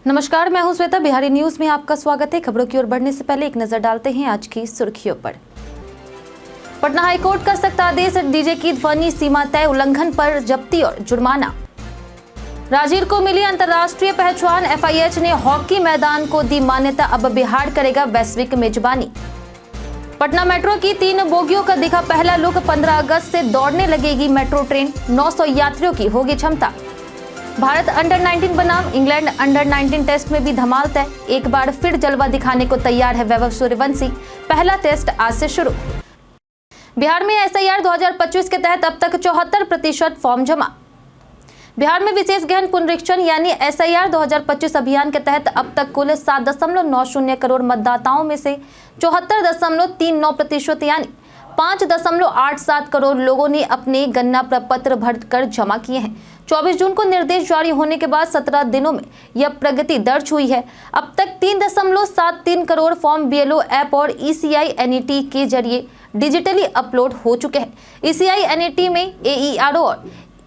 नमस्कार, मैं हूं श्वेता। बिहारी न्यूज में आपका स्वागत है। खबरों की ओर बढ़ने से पहले एक नजर डालते हैं आज की सुर्खियों पर। पटना हाईकोर्ट का सख्त आदेश, डीजे की ध्वनि सीमा तय उल्लंघन पर जब्ती और जुर्माना। राजगीर को मिली अंतर्राष्ट्रीय पहचान, एफआईएच ने हॉकी मैदान को दी मान्यता, अब बिहार करेगा वैश्विक मेजबानी। पटना मेट्रो की 3 बोगियों का दिखा पहला लुक, 15 अगस्त से दौड़ने लगेगी मेट्रो ट्रेन, 900 यात्रियों की होगी क्षमता। भारत अंडर 19 बनाम इंग्लैंड अंडर 19 टेस्ट में भी धमाल तय, एक बार फिर जलवा दिखाने को तैयार है वैभव सूर्यवंशी, पहला टेस्ट आज से शुरू। बिहार में एसआईआर 2025 के तहत अब तक 74% फॉर्म जमा। बिहार में विशेष गहन पुनरीक्षण यानी एसआईआर 2025 अभियान के तहत अब तक कुल 7.90 करोड़ मतदाताओं में से 74.39% यानी 5.87 करोड़ लोगों ने अपने गणना प्रपत्र भरकर जमा किए हैं। 24 जून को निर्देश जारी होने के बाद 17 दिनों में यह प्रगति दर्ज हुई है। अब तक 3.73 करोड़ फॉर्म बीएलओ ऐप और ईसीआई एनईटी के जरिए डिजिटली अपलोड हो चुके हैं। ईसीआई एनईटी में एईआरओ और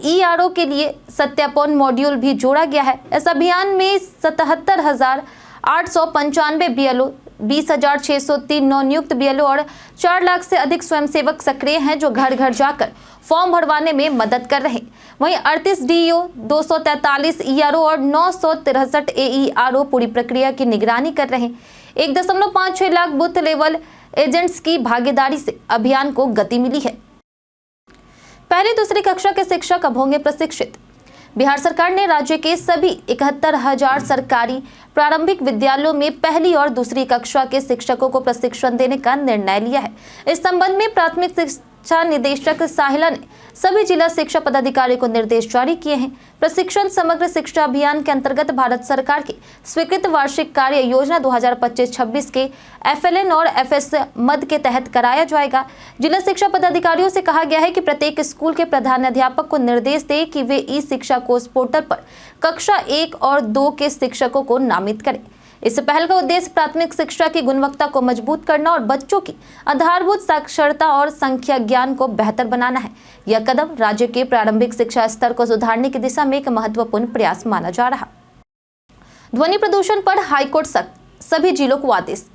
ईआरओ के लिए सत्यापन मॉड्यूल भी जोड़ा गया है। इस अभियान में 77,895 बीएलओ, 20,603 नवनियुक्त बीएलओ और 4 लाख से अधिक स्वयंसेवक सक्रिय हैं जो घर घर जाकर फॉर्म भरवाने में मदद कर रहे हैं। वहीं 38 डीईओ, 243 ईआरओ और 963 एईआरओ पूरी प्रक्रिया की निगरानी कर रहे हैं। 1.56 लाख बूथ लेवल एजेंट्स की भागीदारी से अभियान को गति मिली है। पहली दूसरी कक्षा के शिक्षक अब होंगे प्रशिक्षित। बिहार सरकार ने राज्य के सभी 71,000 सरकारी प्रारंभिक विद्यालयों में पहली और दूसरी कक्षा के शिक्षकों को प्रशिक्षण देने का निर्णय लिया है। इस संबंध में प्राथमिक शिक्षा निदेशक साहिला ने सभी जिला शिक्षा पदाधिकारियों को निर्देश जारी किए हैं। प्रशिक्षण समग्र शिक्षा अभियान के अंतर्गत भारत सरकार की स्वीकृत वार्षिक कार्य योजना 2025-26 के एफएलएन और एफएस मद के तहत कराया जाएगा। जिला शिक्षा पदाधिकारियों से कहा गया है कि प्रत्येक स्कूल के प्रधानाध्यापक को निर्देश दें कि वे ई शिक्षा कोष पोर्टल पर कक्षा 1 और 2 के शिक्षकों को नामित करें। इस पहल का उद्देश्य प्राथमिक शिक्षा की गुणवत्ता को मजबूत करना और बच्चों की आधारभूत साक्षरता और संख्या ज्ञान को बेहतर बनाना है। यह कदम राज्य के प्रारंभिक शिक्षा स्तर को सुधारने की दिशा में एक महत्वपूर्ण प्रयास माना जा रहा। ध्वनि प्रदूषण पर हाईकोर्ट सख्त, सभी जिलों को आदेश।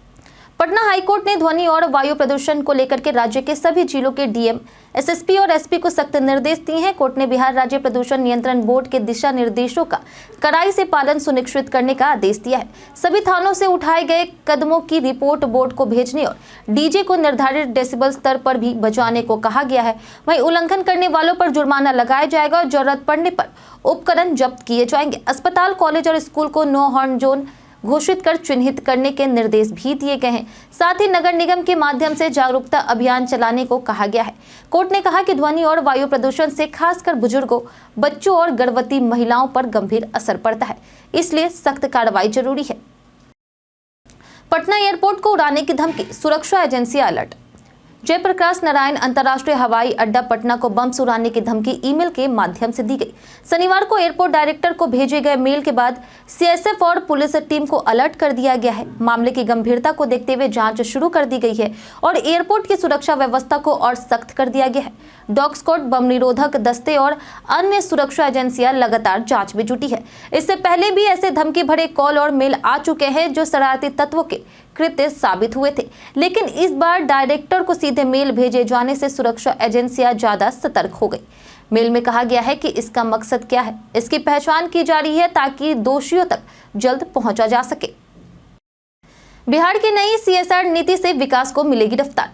पटना हाईकोर्ट ने ध्वनि और वायु प्रदूषण को लेकर के राज्य के सभी जिलों के डीएम, एसएसपी और एसपी को सख्त निर्देश दिए हैं। कोर्ट ने बिहार राज्य प्रदूषण नियंत्रण बोर्ड के दिशा निर्देशों का कड़ाई से पालन सुनिश्चित करने का आदेश दिया है। सभी थानों से उठाए गए कदमों की रिपोर्ट बोर्ड को भेजने और डीजे को निर्धारित डेसिबल स्तर पर भी बजाने को कहा गया है। वहीं उल्लंघन करने वालों पर जुर्माना लगाया जाएगा और जरूरत पड़ने पर उपकरण जब्त किए जाएंगे। अस्पताल, कॉलेज और स्कूल को नो हॉर्न जोन घोषित कर चिन्हित करने के निर्देश भी दिए गए हैं। साथ ही नगर निगम के माध्यम से जागरूकता अभियान चलाने को कहा गया है। कोर्ट ने कहा कि ध्वनि और वायु प्रदूषण से खासकर बुजुर्गों, बच्चों और गर्भवती महिलाओं पर गंभीर असर पड़ता है, इसलिए सख्त कार्रवाई जरूरी है। पटना एयरपोर्ट को उड़ाने की धमकी, सुरक्षा एजेंसियां अलर्ट। जयप्रकाश नारायण अंतर्राष्ट्रीय हवाई अड्डा पटना को बम से उड़ाने की धमकी ईमेल के माध्यम से दी गई। शनिवार को एयरपोर्ट डायरेक्टर को भेजे गए मेल के बाद सीएसएफ और पुलिस टीम को अलर्ट कर दिया गया है। मामले की गंभीरता को देखते हुए जांच शुरू कर दी गई है और एयरपोर्ट की सुरक्षा व्यवस्था को और सख्त कर दिया गया है। डॉग स्क्वाड, बम निरोधक दस्ते और अन्य सुरक्षा एजेंसियां लगातार जांच में जुटी है। इससे पहले भी ऐसे धमकी भरे कॉल और मेल आ चुके हैं जो शरारती तत्वों के कृत्य साबित हुए थे, लेकिन इस बार डायरेक्टर को सीधे मेल भेजे जाने से सुरक्षा एजेंसियां ज्यादा सतर्क हो गई। मेल में कहा गया है कि इसका मकसद क्या है, इसकी पहचान की जा रही है ताकि दोषियों तक जल्द पहुंचा जा सके। बिहार की नई सीएसआर नीति से विकास को मिलेगी रफ्तार।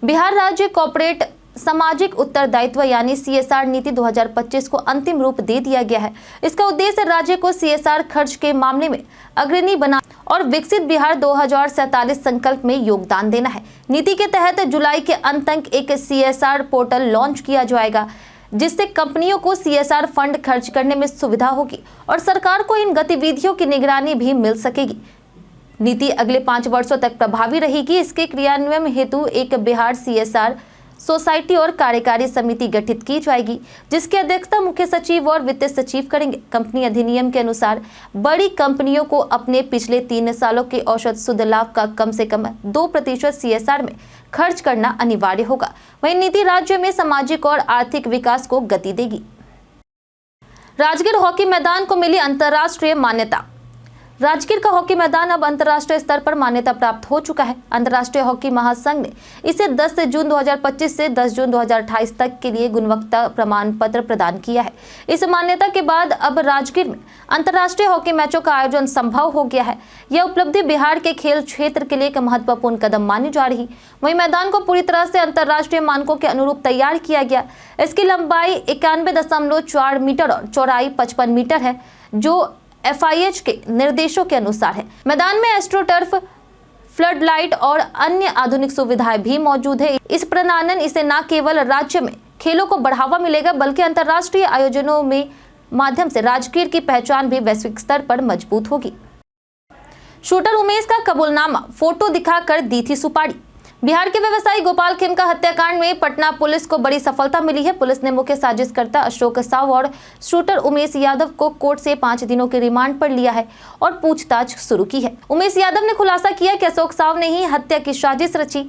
बिहार राज्य कॉर्पोरेट सामाजिक उत्तरदायित्व यानी सीएसआर नीति 2025 को अंतिम रूप दे दिया गया है। इसका उद्देश्य राज्य को सीएसआर खर्च के मामले में अग्रणी बना और विकसित बिहार 2047 संकल्प में योगदान देना है। नीति के तहत जुलाई के अंत तक एक सीएसआर पोर्टल लॉन्च किया जाएगा, जिससे कंपनियों को सीएसआर फंड खर्च करने में सुविधा होगी और सरकार को इन गतिविधियों की निगरानी भी मिल सकेगी। नीति अगले 5 वर्षों तक प्रभावी रहेगी। इसके क्रियान्वयन हेतु एक बिहार सीएसआर सोसाइटी और कार्यकारी समिति गठित की जाएगी, जिसकी अध्यक्षता मुख्य सचिव और वित्त सचिव करेंगे। कंपनी अधिनियम के अनुसार बड़ी कंपनियों को अपने पिछले 3 सालों के औसत शुद्ध लाभ का कम से कम 2% सीएसआर में खर्च करना अनिवार्य होगा। वहीं नीति राज्य में सामाजिक और आर्थिक विकास को गति देगी। राजगीर हॉकी मैदान को मिली अंतर्राष्ट्रीय मान्यता। राजगीर का हॉकी मैदान अब अंतर्राष्ट्रीय स्तर पर मान्यता प्राप्त हो चुका है। अंतर्राष्ट्रीय हॉकी महासंघ ने इसे 10 जून 2025 से 10 जून 2028 तक के लिए गुणवत्ता प्रमाण पत्र प्रदान किया है। इस मान्यता के बाद अब राजगीर में अंतर्राष्ट्रीय हॉकी मैचों का आयोजन संभव हो गया है। यह उपलब्धि बिहार के खेल क्षेत्र के लिए एक महत्वपूर्ण कदम मानी जा रही। वहीं मैदान को पूरी तरह से अंतर्राष्ट्रीय मानकों के अनुरूप तैयार किया गया। इसकी लंबाई 91.4 मीटर और चौड़ाई 55 मीटर है, जो FIH के निर्देशों के अनुसार है। मैदान में एस्ट्रोटर्फ, फ्लड लाइट और अन्य आधुनिक सुविधाएं भी मौजूद है। इस प्रणानन इसे न केवल राज्य में खेलों को बढ़ावा मिलेगा, बल्कि अंतर्राष्ट्रीय आयोजनों में माध्यम से राजगीर की पहचान भी वैश्विक स्तर पर मजबूत होगी। शूटर उमेश का कबूलनामा, फोटो दिखाकर दी थी सुपारी। बिहार के व्यवसायी गोपाल खेमका हत्याकांड में पटना पुलिस को बड़ी सफलता मिली है। पुलिस ने मुख्य साजिशकर्ता अशोक साव और शूटर उमेश यादव को कोर्ट से 5 दिनों के रिमांड पर लिया है और पूछताछ शुरू की है। उमेश यादव ने खुलासा किया कि अशोक साव ने ही हत्या की साजिश रची,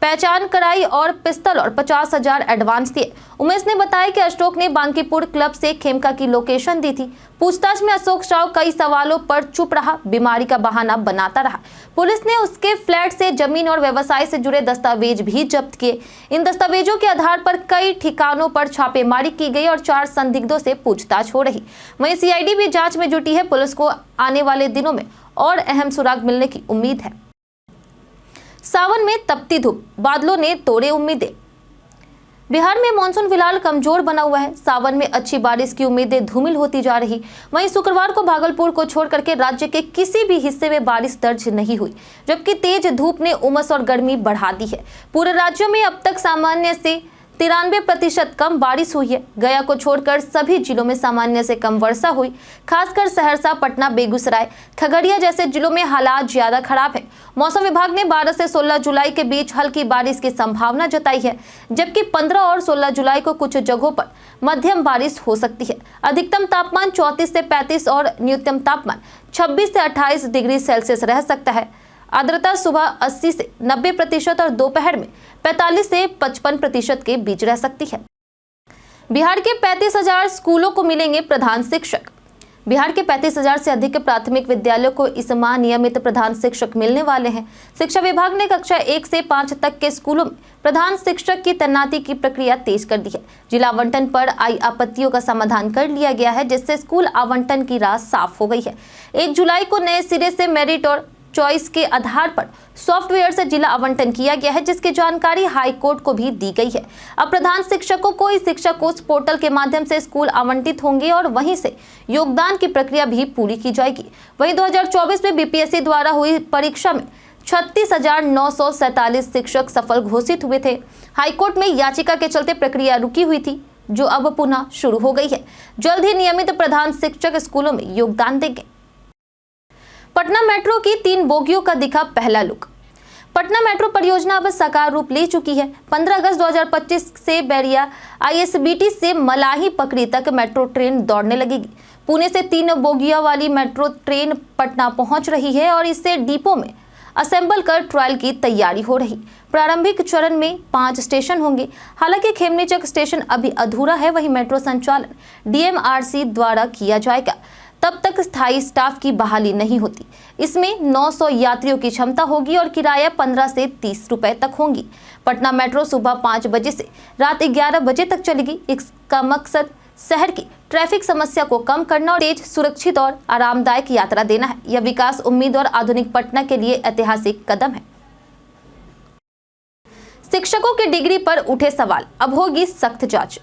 पहचान कराई और पिस्तौल और 50,000 एडवांस दिए। उमेश ने बताया कि अशोक ने बांकीपुर क्लब से खेमका की लोकेशन दी थी। पूछताछ में अशोक साव कई सवालों पर चुप रहा, बीमारी का बहाना बनाता रहा। पुलिस ने उसके फ्लैट से जमीन और व्यवसाय से जुड़े दस्तावेज भी जब्त किए। इन दस्तावेजों के आधार पर कई ठिकानों पर छापेमारी की गई और 4 संदिग्धों से पूछताछ हो रही। वहीं CID भी जांच में जुटी है। पुलिस को आने वाले दिनों में और अहम सुराग मिलने की उम्मीद है। सावन में तपती धूप, बादलों ने तोड़े उम्मीदें। बिहार में मानसून फिलहाल कमजोर बना हुआ है। सावन में अच्छी बारिश की उम्मीदें धूमिल होती जा रही। वहीं शुक्रवार को भागलपुर को छोड़ करके राज्य के किसी भी हिस्से में बारिश दर्ज नहीं हुई, जबकि तेज धूप ने उमस और गर्मी बढ़ा दी है। पूरे राज्यों में अब तक सामान्य से 93% कम बारिश हुई है। गया को छोड़कर सभी जिलों में सामान्य से कम वर्षा हुई। खासकर सहरसा, पटना, बेगूसराय, खगड़िया जैसे जिलों में हालात ज्यादा खराब है। मौसम विभाग ने 12 से 16 जुलाई के बीच हल्की बारिश की संभावना जताई है, जबकि 15 और 16 जुलाई को कुछ जगहों पर मध्यम बारिश हो सकती है। अधिकतम तापमान 34 से 35 और न्यूनतम तापमान 26 से 28 डिग्री सेल्सियस रह सकता है। आर्द्रता सुबह 80 से 90% और दोपहर में 45 से 55% के बीच रह सकती है। बिहार के 35,000 स्कूलों को मिलेंगे प्रधान शिक्षक। बिहार के 35,000 से अधिक प्राथमिक विद्यालयों को इस माह नियमित प्रधान शिक्षक मिलने वाले हैं। शिक्षा विभाग ने कक्षा 1 से 5 तक के स्कूलों में प्रधान शिक्षक की तैनाती की प्रक्रिया तेज कर दी है। जिला आवंटन पर आई आपत्तियों का समाधान कर लिया गया है, जिससे स्कूल आवंटन की राह साफ हो गई है। 1 जुलाई को नए सिरे से मेरिट और चॉइस के आधार पर सॉफ्टवेयर से जिला आवंटन किया गया है, जिसकी जानकारी हाई कोर्ट को भी दी गई है। अब प्रधान शिक्षकों को इस शिक्षा कोष पोर्टल के माध्यम से स्कूल आवंटित होंगे और वहीं से योगदान की प्रक्रिया भी पूरी की जाएगी। वहीं 2024 में BPSC द्वारा हुई परीक्षा में 36,947 शिक्षक सफल घोषित हुए थे। हाईकोर्ट में याचिका के चलते प्रक्रिया रुकी हुई थी, जो अब पुनः शुरू हो गई है। जल्द ही नियमित प्रधान शिक्षक स्कूलों में योगदान देंगे। पटना मेट्रो की 3 बोगियों का दिखा पहला लुक। पटना मेट्रो परियोजना अब साकार रूप ले चुकी है। 15 अगस्त 2025 से बैरिया ISBT से मलाही पकड़ी तक मेट्रो ट्रेन दौड़ने लगेगी। पुणे से 3 बोगियों वाली मेट्रो ट्रेन पटना पहुंच रही है और इससे डिपो में असेंबल कर ट्रायल की तैयारी हो रही। प्रारंभिक चरण में 5 स्टेशन होंगे। हालांकि खेमनीचक स्टेशन अभी अधूरा है। वहीं मेट्रो संचालन DMRC द्वारा किया जाएगा। तब तक स्थायी स्टाफ की बहाली नहीं होती। इसमें 900 यात्रियों की क्षमता होगी और किराया 15 से 30 रुपए तक होंगी। पटना मेट्रो सुबह 5 बजे से रात 11 बजे तक चलेगी। इसका मकसद शहर की ट्रैफिक समस्या को कम करना और तेज, सुरक्षित और आरामदायक यात्रा देना है। यह विकास उम्मीद और आधुनिक पटना के लिए ऐतिहासिक कदम है। शिक्षकों की डिग्री पर उठे सवाल, अब होगी सख्त जांच।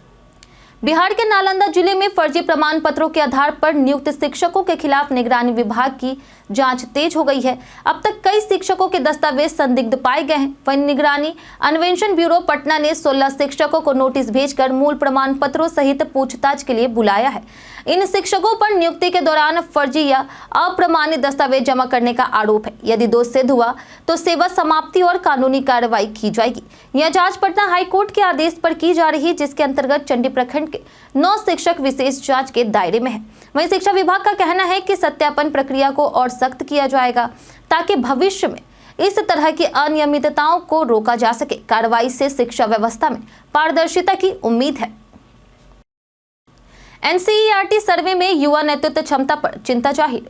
बिहार के नालंदा जिले में फर्जी प्रमाण पत्रों के आधार पर नियुक्त शिक्षकों के खिलाफ निगरानी विभाग की जांच तेज हो गई है। अब तक कई शिक्षकों के दस्तावेज संदिग्ध पाए गए हैं। वहीं निगरानी अन्वेषण ब्यूरो पटना ने 16 शिक्षकों को नोटिस भेजकर मूल प्रमाण पत्रों सहित पूछताछ के लिए बुलाया है। इन शिक्षकों पर नियुक्ति के दौरान फर्जी या अप्रमाणित दस्तावेज जमा करने का आरोप है। यदि दोष सिद्ध हुआ तो सेवा समाप्ति और कानूनी कार्रवाई की जाएगी। यह जांच पटना हाईकोर्ट के आदेश पर की जा रही है, जिसके अंतर्गत चंडी प्रखंड के 9 शिक्षक विशेष जांच के दायरे में है। वहीं शिक्षा विभाग का कहना है कि सत्यापन प्रक्रिया को और सख्त किया जाएगा ताकि भविष्य में इस तरह की अनियमितताओं को रोका जा सके। कार्रवाई से शिक्षा व्यवस्था में पारदर्शिता की उम्मीद है। NCERT सर्वे में युवा नेतृत्व क्षमता पर चिंता जाहिर।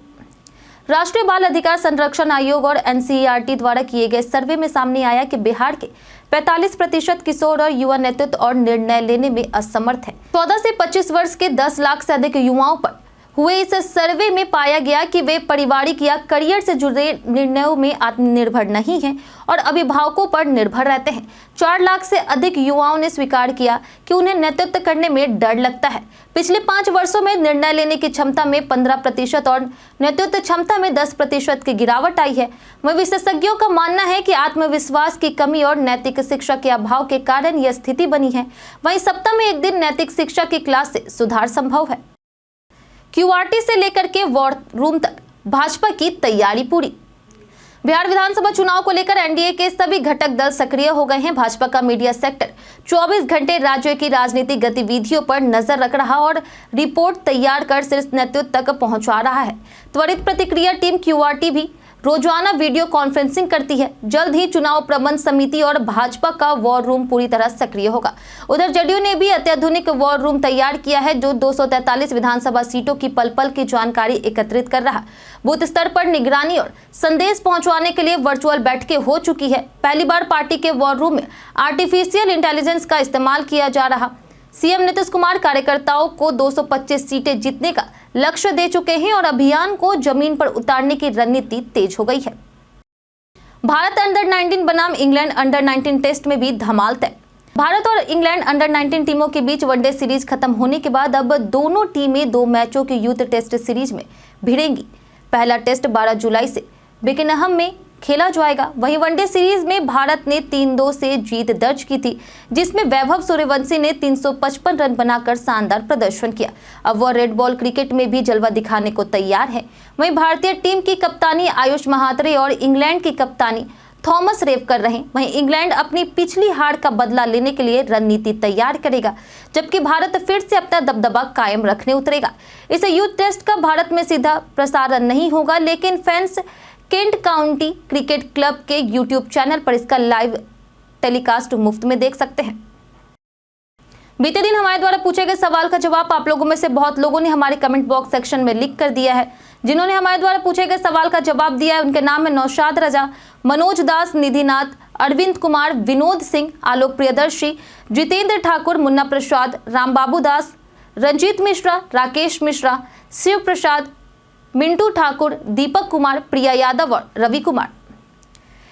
राष्ट्रीय बाल अधिकार संरक्षण आयोग और NCERT द्वारा किए गए सर्वे में सामने आया कि बिहार के 45% किशोर और युवा नेतृत्व और निर्णय लेने में असमर्थ है। 14 से 25 वर्ष के 10 लाख से अधिक युवाओं पर हुए इस सर्वे में पाया गया कि वे पारिवारिक या करियर से जुड़े निर्णयों में आत्मनिर्भर नहीं हैं और अभिभावकों पर निर्भर रहते हैं। 4 लाख से अधिक युवाओं ने स्वीकार किया कि उन्हें नेतृत्व करने में डर लगता है। पिछले 5 वर्षों में निर्णय लेने की क्षमता में 15% और नेतृत्व क्षमता में 10% की गिरावट आई है। वहीं विशेषज्ञों का मानना है कि आत्मविश्वास की कमी और नैतिक शिक्षा के अभाव के कारण यह स्थिति बनी है। वहीं सप्ताह में एक दिन नैतिक शिक्षा की क्लास से सुधार संभव है। QRT से लेकर के वॉर रूम तक भाजपा की तैयारी पूरी। बिहार विधानसभा चुनाव को लेकर एनडीए के सभी घटक दल सक्रिय हो गए हैं। भाजपा का मीडिया सेक्टर 24 घंटे राज्य की राजनीतिक गतिविधियों पर नजर रख रहा और रिपोर्ट तैयार कर शीर्ष नेतृत्व तक पहुंचा रहा है। त्वरित प्रतिक्रिया टीम QRT भी रोजाना वीडियो कॉन्फ्रेंसिंग करती है। जल्द ही चुनाव प्रबंध समिति और भाजपा का वॉर रूम पूरी तरह सक्रिय होगा। उधर जदयू ने भी अत्याधुनिक वॉर रूम तैयार किया है जो 243 विधानसभा सीटों की पल पल की जानकारी एकत्रित कर रहा है। बूथ स्तर पर निगरानी और संदेश पहुंचाने के लिए वर्चुअल बैठकें हो चुकी है। पहली बार पार्टी के वॉर रूम में आर्टिफिशियल इंटेलिजेंस का इस्तेमाल किया जा रहा। सीएम नीतीश कुमार कार्यकर्ताओं को 225 सीटें जीतने का लक्ष्य दे चुके हैं और अभियान को जमीन पर उतारने की रणनीति तेज हो गई है। भारत अंडर-19 बनाम इंग्लैंड अंडर-19 टेस्ट में भी धमाल तय। भारत और इंग्लैंड अंडर-19 टीमों के बीच वनडे सीरीज खत्म होने के बाद अब दोनों टीमें 2 मैचों की यूथ टेस्ट सीरीज में भिड़ेंगी। पहला टेस्ट 12 जुलाई से बिकिनहम में खेला जाएगा। वहीं वनडे सीरीज में भारत ने 3-2 से जीत दर्ज की थी, जिसमें वैभव सूर्यवंशी ने 355 रन बनाकर शानदार प्रदर्शन किया। अब वह रेड बॉल क्रिकेट में भी जलवा दिखाने को तैयार है। वहीं भारतीय टीम की कप्तानी आयुष महात्रे और इंग्लैंड की कप्तानी थॉमस रेव कर रहे हैं। वहीं इंग्लैंड अपनी पिछली हार का बदला लेने के लिए रणनीति तैयार करेगा, जबकि भारत फिर से अपना दबदबा कायम रखने उतरेगा। इस यूथ टेस्ट का भारत में सीधा प्रसारण नहीं होगा, लेकिन fans Kent county cricket club के YouTube चैनल पर इसका लाइव टेलीकास्ट मुफ्त में देख सकते हैं। बीते दिन हमारे द्वारा पूछे गए सवाल का जवाब आप लोगों में से बहुत लोगों ने हमारे कमेंट बॉक्स सेक्शन में लिख कर दिया है। जिन्होंने हमारे द्वारा पूछे गए सवाल का जवाब दिया है उनके नाम है नौशाद रजा, मनोज दास, निधिनाथ, अरविंद कुमार, विनोद सिंह, आलोक प्रियदर्शी, जितेंद्र ठाकुर, मुन्ना प्रसाद, रामबाबू दास, रंजीत मिश्रा, राकेश मिश्रा, शिव प्रसाद, मिंटू ठाकुर, दीपक कुमार, प्रिया यादव और रवि कुमार।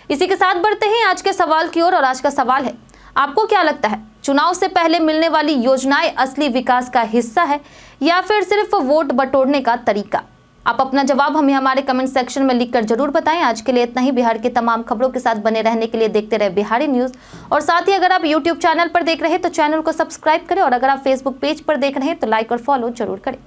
इसी के साथ बढ़ते हैं आज के सवाल की ओर और आज का सवाल है, आपको क्या लगता है चुनाव से पहले मिलने वाली योजनाएं असली विकास का हिस्सा है या फिर सिर्फ वोट बटोरने का तरीका? आप अपना जवाब हमें हमारे कमेंट सेक्शन में लिखकर जरूर बताएं। आज के लिए इतना ही। बिहार की तमाम खबरों के साथ बने रहने के लिए देखते रहे बिहारी न्यूज और साथ ही अगर आप YouTube चैनल पर देख रहे हैं तो चैनल को सब्सक्राइब करें और अगर आप Facebook पेज पर देख रहे हैं तो लाइक और फॉलो जरूर करें।